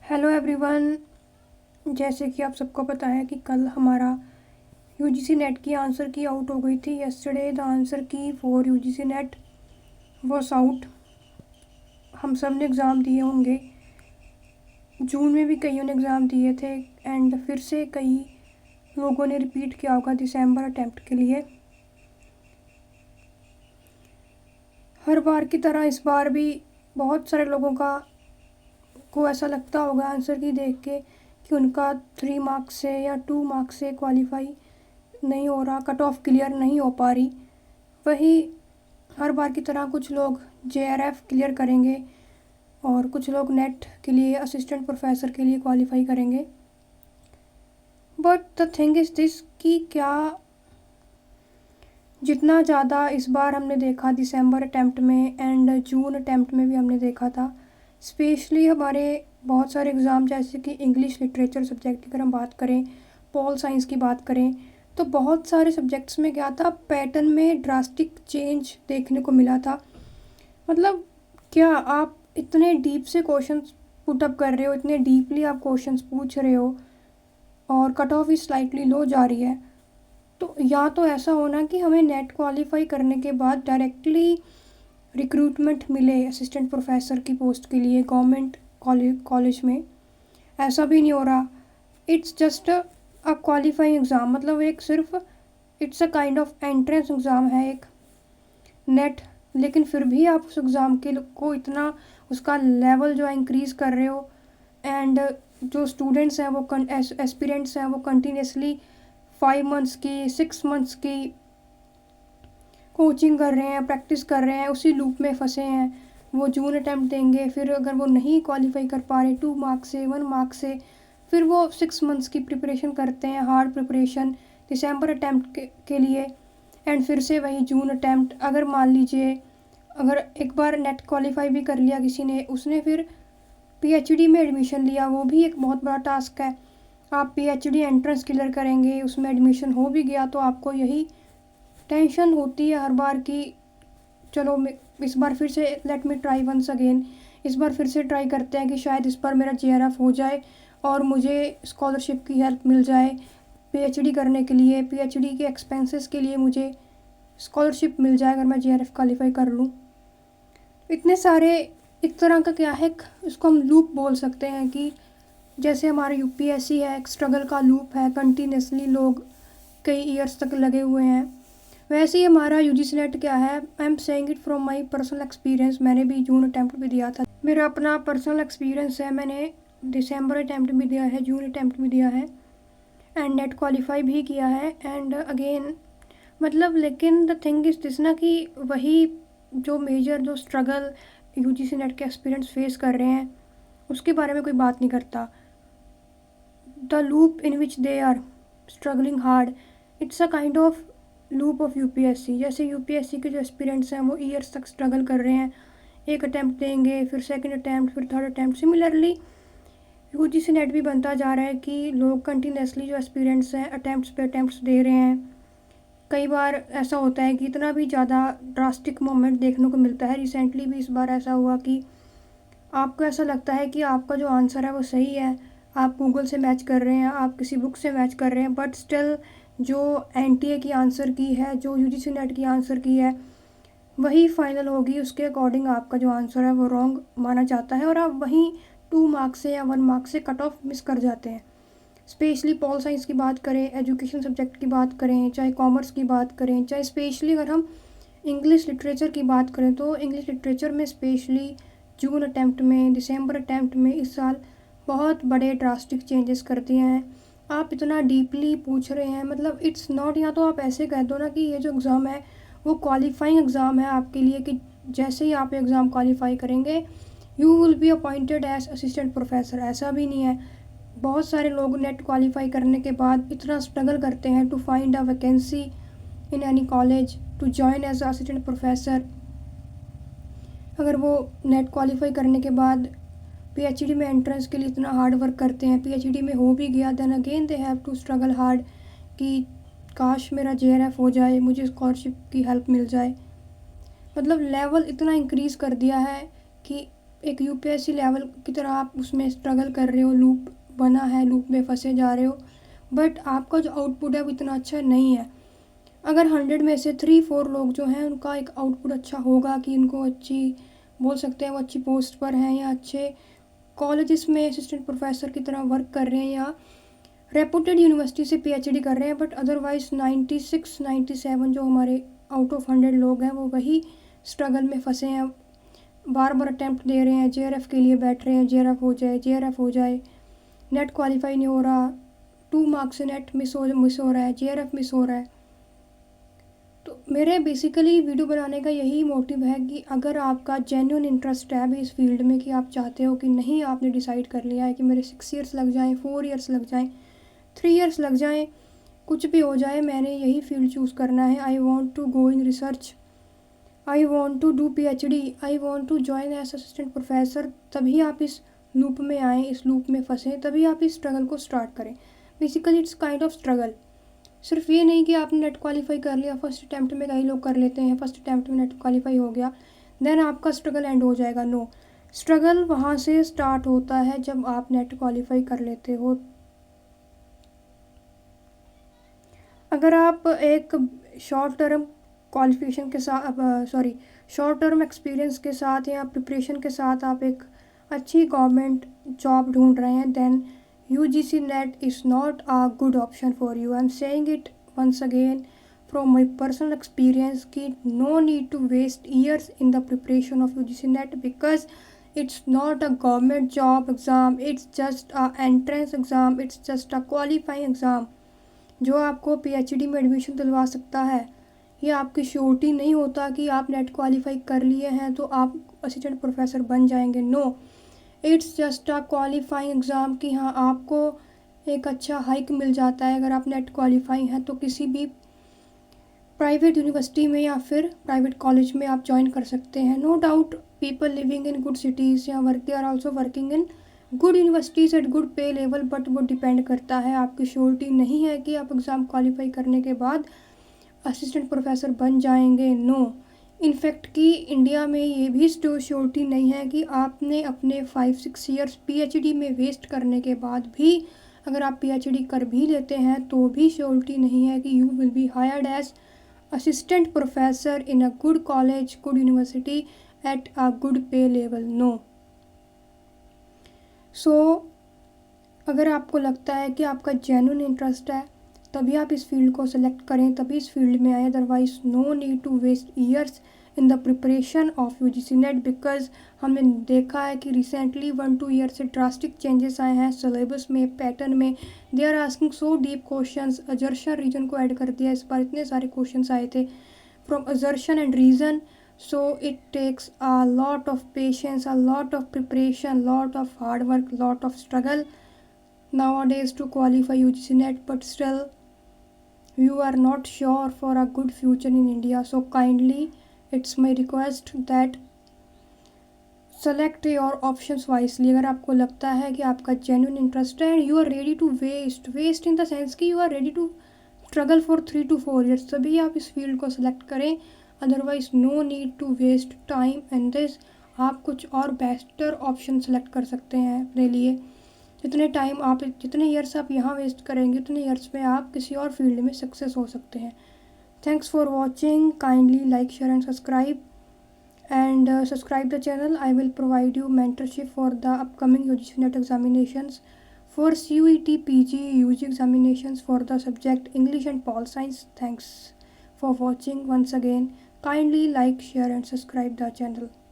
Hello everyone. जैसे कि आप सबको पता है कि कल हमारा यूजीसी नेट की आंसर की आउट हो गई थी। यस्टरडे द आंसर की for UGC net was out. हम सब ने एग्ज़ाम दिए होंगे। जून में भी कईयों ने एग्ज़ाम दिए थे एंड फिर से कई लोगों ने रिपीट किया होगा दिसंबर अटैम्प्ट के लिए। हर बार की तरह इस बार भी बहुत सारे लोगों को ऐसा लगता होगा आंसर की देख के कि उनका 3 मार्क्स से या 2 मार्क्स से क्वालिफाई नहीं हो रहा, कट ऑफ क्लियर नहीं हो पा रही। वही हर बार की तरह कुछ लोग जेआरएफ क्लियर करेंगे और कुछ लोग नेट के लिए असिस्टेंट प्रोफेसर के लिए क्वालिफाई करेंगे। But the thing is this कि क्या जितना ज़्यादा इस बार हमने देखा दिसंबर अटैम्प्ट में एंड जून अटैम्प्ट में भी हमने देखा था, स्पेशली हमारे बहुत सारे एग्ज़ाम जैसे कि इंग्लिश लिटरेचर सब्जेक्ट की अगर हम बात करें, पॉल साइंस की बात करें, तो बहुत सारे सब्जेक्ट्स में क्या था, पैटर्न में ड्रास्टिक चेंज देखने को मिला था। मतलब क्या आप इतने डीप से क्वेश्चंस पुटअप कर रहे हो, इतने डीपली आप क्वेश्चंस पूछ रहे हो और कट ऑफ ही स्लाइटली लो जा रही है। तो या तो ऐसा होना कि हमें नेट क्वालिफाई करने के बाद डायरेक्टली रिक्रूटमेंट मिले असिस्टेंट प्रोफेसर की पोस्ट के लिए गवर्नमेंट कॉलेज में। ऐसा भी नहीं हो रहा। It's just a qualifying exam, मतलब एक सिर्फ it's a kind of entrance exam है एक नेट। लेकिन फिर भी आप उस एग्ज़ाम के को इतना उसका लेवल जो है इंक्रीज़ कर रहे हो एंड जो स्टूडेंट्स हैं वो एस्पिरेंट्स हैं वो कंटिन्यूसली 5 मंथ्स की 6 मंथ्स की कोचिंग कर रहे हैं, प्रैक्टिस कर रहे हैं, उसी लूप में फंसे हैं। वो जून अटैम्प्ट देंगे, फिर अगर वो नहीं क्वालिफाई कर पा रहे 2 मार्क्स से 1 मार्क्स से, फिर वो 6 मंथ्स की प्रिपरेशन करते हैं, हार्ड प्रिपरेशन दिसंबर अटैम्प्ट के लिए एंड फिर से वही जून अटैम्प्ट। अगर मान लीजिए अगर एक बार नेट क्वालिफाई भी कर लिया किसी ने, उसने फिर पीएचडी में एडमिशन लिया, वो भी एक बहुत बड़ा टास्क है। आप पीएचडी एंट्रेंस क्लियर करेंगे, उसमें एडमिशन हो भी गया तो आपको यही टेंशन होती है हर बार कि चलो इस बार फिर से let me try once again, इस बार फिर से ट्राई करते हैं कि शायद इस बार मेरा जेआरएफ हो जाए और मुझे स्कॉलरशिप की हेल्प मिल जाए पीएचडी करने के लिए, पीएचडी के एक्सपेंसेस के लिए मुझे स्कॉलरशिप मिल जाए अगर मैं जेआरएफ क्वालिफाई कर लूँ। इतने सारे एक तरह का क्या है, इसको हम लूप बोल सकते हैं कि जैसे हमारा यूपीएससी है, एक स्ट्रगल का लूप है, कंटिन्यूसली लोग कई ईयर्स तक लगे हुए हैं। वैसे ही हमारा यूजीसी नेट क्या है, आई am saying it from my personal experience. मैंने भी जून अटैम्प्ट भी दिया था, मेरा अपना पर्सनल एक्सपीरियंस है। मैंने दिसंबर अटैम्प्ट भी दिया है, जून अटैम्प्ट भी दिया है एंड नेट क्वालिफाई भी किया है एंड अगेन मतलब। लेकिन द थिंग इज़ दिस ना कि वही जो मेजर जो स्ट्रगल यूजीसी नेट के एक्सपीरियंस फेस कर रहे हैं उसके बारे में कोई बात नहीं करता। The loop in which they are struggling hard, it's a kind of loop of UPSC. जैसे यूपीएससी के जो एस्पिरेंट्स हैं वो ईयर्स तक स्ट्रगल कर रहे हैं, एक अटैम्प्ट देंगे, फिर सेकंड अटैम्प्ट, फिर third attempt. Similarly UGC net भी बनता जा रहा है कि लोग कंटिन्यूसली जो एस्पिरेंट्स हैं अटैम्प्ट्स पे अटैम्प्ट्स दे रहे हैं। कई बार ऐसा होता है कि इतना भी ज़्यादा ड्रास्टिक मोमेंट देखने को मिलता है। रिसेंटली भी इस बार ऐसा हुआ कि आपको ऐसा लगता है कि आपका जो आंसर है वो सही है, आप गूगल से मैच कर रहे हैं, आप किसी बुक से मैच कर रहे हैं, बट स्टिल जो एनटीए की आंसर की है, जो यूजीसी नेट की आंसर की है, वही फाइनल होगी। उसके अकॉर्डिंग आपका जो आंसर है वो रॉन्ग माना जाता है और आप वहीं 2 मार्क्स से या 1 मार्क्स से कट ऑफ मिस कर जाते हैं। स्पेशली पॉल साइंस की बात करें, एजुकेशन सब्जेक्ट की बात करें, चाहे कॉमर्स की बात करें, चाहे स्पेशली अगर हम इंग्लिश लिटरेचर की बात करें, तो इंग्लिश लिटरेचर में स्पेशली जून अटैम्प्ट में, दिसंबर अटैम्प्ट में इस साल बहुत बड़े ड्रास्टिक चेंजेस कर दिए हैं। आप इतना डीपली पूछ रहे हैं, मतलब इट्स नॉट, या तो आप ऐसे कह दो ना कि ये जो एग्ज़ाम है वो क्वालिफाइंग एग्ज़ाम है आपके लिए कि जैसे ही आप एग्ज़ाम क्वालिफाई करेंगे you will be appointed as assistant professor. ऐसा भी नहीं है। बहुत सारे लोग नेट क्वालिफाई करने के बाद इतना स्ट्रगल करते हैं to find a vacancy in any college to join as assistant professor. अगर वो नेट क्वालिफाई करने के बाद पीएचडी में एंट्रेंस के लिए इतना हार्ड वर्क करते हैं, पीएचडी में हो भी गया, then again they have to struggle hard कि काश मेरा जेआरएफ हो जाए, मुझे स्कॉलरशिप की हेल्प मिल जाए। मतलब लेवल इतना इंक्रीज़ कर दिया है कि एक यूपीएससी लेवल की तरह आप उसमें स्ट्रगल कर रहे हो, लूप बना है, लूप में फंसे जा रहे हो, बट आपका जो आउटपुट है वो इतना अच्छा नहीं है। अगर 100 में से 3-4 लोग जो हैं उनका एक आउटपुट अच्छा होगा कि इनको अच्छी बोल सकते हैं वो अच्छी पोस्ट पर हैं या अच्छे कॉलेजेस में असिस्टेंट प्रोफेसर की तरह वर्क कर रहे हैं या रेपुटेड यूनिवर्सिटी से पीएचडी कर रहे हैं, बट अदरवाइज़ 96-97 जो हमारे आउट ऑफ 100 लोग हैं वो वही स्ट्रगल में फंसे हैं, बार बार अटैम्प्ट दे रहे हैं, जेआरएफ के लिए बैठ रहे हैं, जेआरएफ हो जाए, जेआरएफ हो जाए, नेट क्वालिफाई नहीं हो रहा, 2 मार्क्स से नेट मिस हो रहा है, जेआरएफ मिस हो रहा है। तो मेरे बेसिकली वीडियो बनाने का यही मोटिव है कि अगर आपका जेन्युइन इंटरेस्ट है भी इस फील्ड में, कि आप चाहते हो कि नहीं, आपने डिसाइड कर लिया है कि मेरे 6 ईयर्स लग जाएँ, 4 ईयर्स लग जाएँ, 3 ईयर्स लग जाएँ, कुछ भी हो जाए, मैंने यही फील्ड चूज़ करना है, I want to go in research, I want to do PhD, I want to join as assistant professor, तभी आप इस लूप में आएँ, इस लूप में फंसें, तभी आप इस स्ट्रगल को स्टार्ट करें। Basically it's kind of struggle. सिर्फ ये नहीं कि आपने नेट क्वालिफाई कर लिया, फर्स्ट अटैम्प्ट में, कई लोग कर लेते हैं, फर्स्ट अटैम्प्ट में नेट क्वालिफाई हो गया, देन आपका स्ट्रगल एंड हो जाएगा। नो, स्ट्रगल वहाँ से स्टार्ट होता है जब आप नेट क्वालिफाई कर लेते हो। अगर आप एक शॉर्ट टर्म क्वालिफिकेशन के साथ शॉर्ट टर्म एक्सपीरियंस के साथ या प्रिपरेशन के साथ आप एक अच्छी गवर्नमेंट जॉब ढूंढ रहे हैं, then UGC NET is not a good option for you. I am saying it once again from my personal experience कि no need to waste years in the preparation of UGC NET, because it's not a government job exam, it's just a entrance exam, it's just a qualifying exam जो आपको PhD में admission दिलवा सकता है। ये आपकी surety नहीं होता कि आप नेट क्वालिफाई कर लिए हैं तो आप असिस्टेंट प्रोफेसर बन जाएंगे। No, it's just a qualifying exam कि हाँ, आपको एक अच्छा हाइक मिल जाता है अगर आप नेट क्वालिफाई हैं तो किसी भी प्राइवेट यूनिवर्सिटी में या फिर प्राइवेट कॉलेज में आप ज्वाइन कर सकते हैं। No doubt people living in good cities या work, they are also working in good universities at good pay level, but वो डिपेंड करता है, आपकी श्योरिटी नहीं है कि आप एग्ज़ाम क्वालिफाई करने के बाद असिस्टेंट प्रोफेसर बन जाएंगे। नो, इनफैक्ट कि इंडिया में ये भी श्योरिटी नहीं है कि आपने अपने 5-6 ईयर्स पीएचडी में वेस्ट करने के बाद भी अगर आप पीएचडी कर भी लेते हैं तो भी श्योरिटी नहीं है कि you will be hired as assistant professor in a good college, good university at a good pay level. No. So अगर आपको लगता है कि आपका जेन्युइन इंटरेस्ट है तभी आप इस फील्ड को सेलेक्ट करें, तभी इस फील्ड में आए, otherwise no need to waste years in the preparation of UGC NET, because हमने देखा है कि रिसेंटली 1-2 ईयर से ड्रास्टिक चेंजेस आए हैं सिलेबस में, पैटर्न में। They are asking so deep questions, assertion reason को ऐड कर दिया इस बार, इतने सारे क्वेश्चंस आए थे from assertion and reason. So it takes a lot of patience, a lot of preparation, lot of hard work, lot of struggle nowadays to qualify UGC net, but still you are not sure for a good future in India. So kindly, it's my request that select your options wisely. अगर आपको लगता है कि आपका genuine interest है and you are ready to waste in the sense कि you are ready to struggle for 3 to 4 years, तभी आप इस फील्ड को select करें, otherwise no need to waste time and this। आप कुछ और बेस्टर ऑप्शन सेलेक्ट कर सकते हैं अपने लिए। जितने ईयर्स आप यहाँ वेस्ट करेंगे उतने ईयर्स में आप किसी और फील्ड में सक्सेस हो सकते हैं। Thanks for watching, kindly like, share and subscribe the channel. I will provide you mentorship for the upcoming UGC NET examinations, for CUET PG UG examinations for the subject English and Pol Science. Thanks for watching once again. Kindly like, share and subscribe the channel.